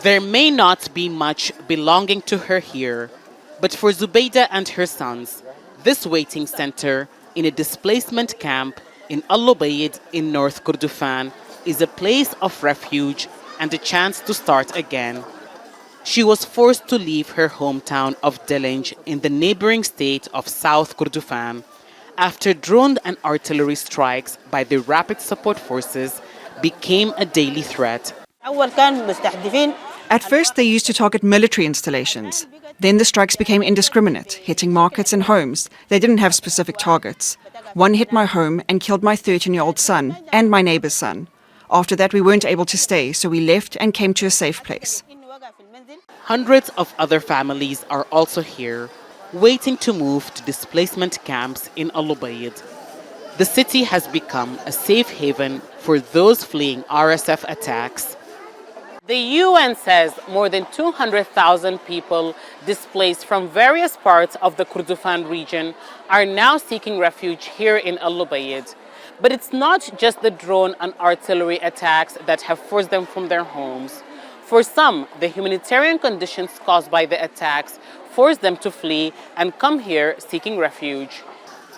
There may not be much belonging to her here, but for Zubaydah and her sons, this waiting center in a displacement camp in el-Obeid in North Kordofan is a place of refuge and a chance to start again. She was forced to leave her hometown of Delenj in the neighboring state of South Kordofan after drone and artillery strikes by the Rapid Support Forces became a daily threat. At first, they used to target military installations. Then the strikes became indiscriminate, hitting markets and homes. They didn't have specific targets. One hit my home and killed my 13-year-old son and my neighbor's son. After that, we weren't able to stay, so we left and came to a safe place. Hundreds of other families are also here, waiting to move to displacement camps in el-Obeid. The city has become a safe haven for those fleeing RSF attacks. The UN says more than 200,000 people displaced from various parts of the Kordofan region are now seeking refuge here in el-Obeid. But it's not just the drone and artillery attacks that have forced them from their homes. For some, the humanitarian conditions caused by the attacks forced them to flee and come here seeking refuge.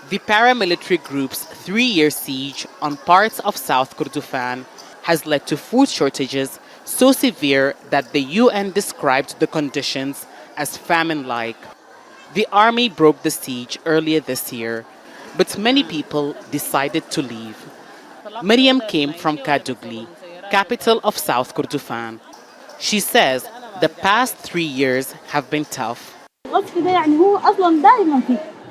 The paramilitary group's 3-year siege on parts of South Kordofan has led to food shortages so severe that the UN described the conditions as famine-like. The army broke the siege earlier this year, but many people decided to leave. Miriam came from Kadugli, capital of South Kordofan. She says the past 3 years have been tough.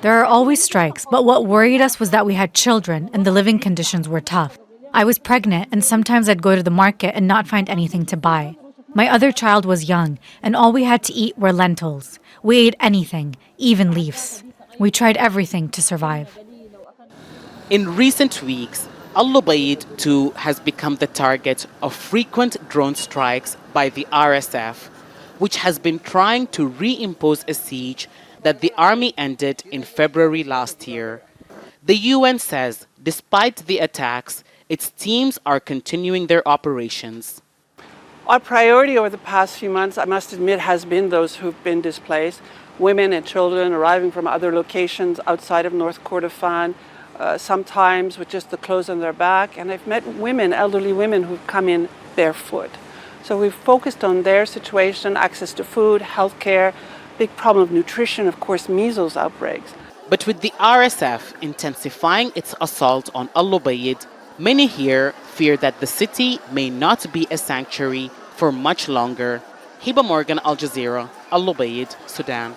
There are always strikes, but what worried us was that we had children and the living conditions were tough. I was pregnant and sometimes I'd go to the market and not find anything to buy. My other child was young and all we had to eat were lentils. We ate anything, even leaves. We tried everything to survive. In recent weeks, el-Obeid too has become the target of frequent drone strikes by the RSF, which has been trying to reimpose a siege that the army ended in February last year. The UN says, despite the attacks, its teams are continuing their operations. Our priority over the past few months, I must admit, has been those who've been displaced, women and children arriving from other locations outside of North Kordofan, sometimes with just the clothes on their back. And I've met women, elderly women, who've come in barefoot. So we've focused on their situation, access to food, healthcare, big problem of nutrition, of course, measles outbreaks. But with the RSF intensifying its assault on el-Obeid, many here fear that the city may not be a sanctuary for much longer. Hiba, Al Jazeera, el-Obeid, Sudan.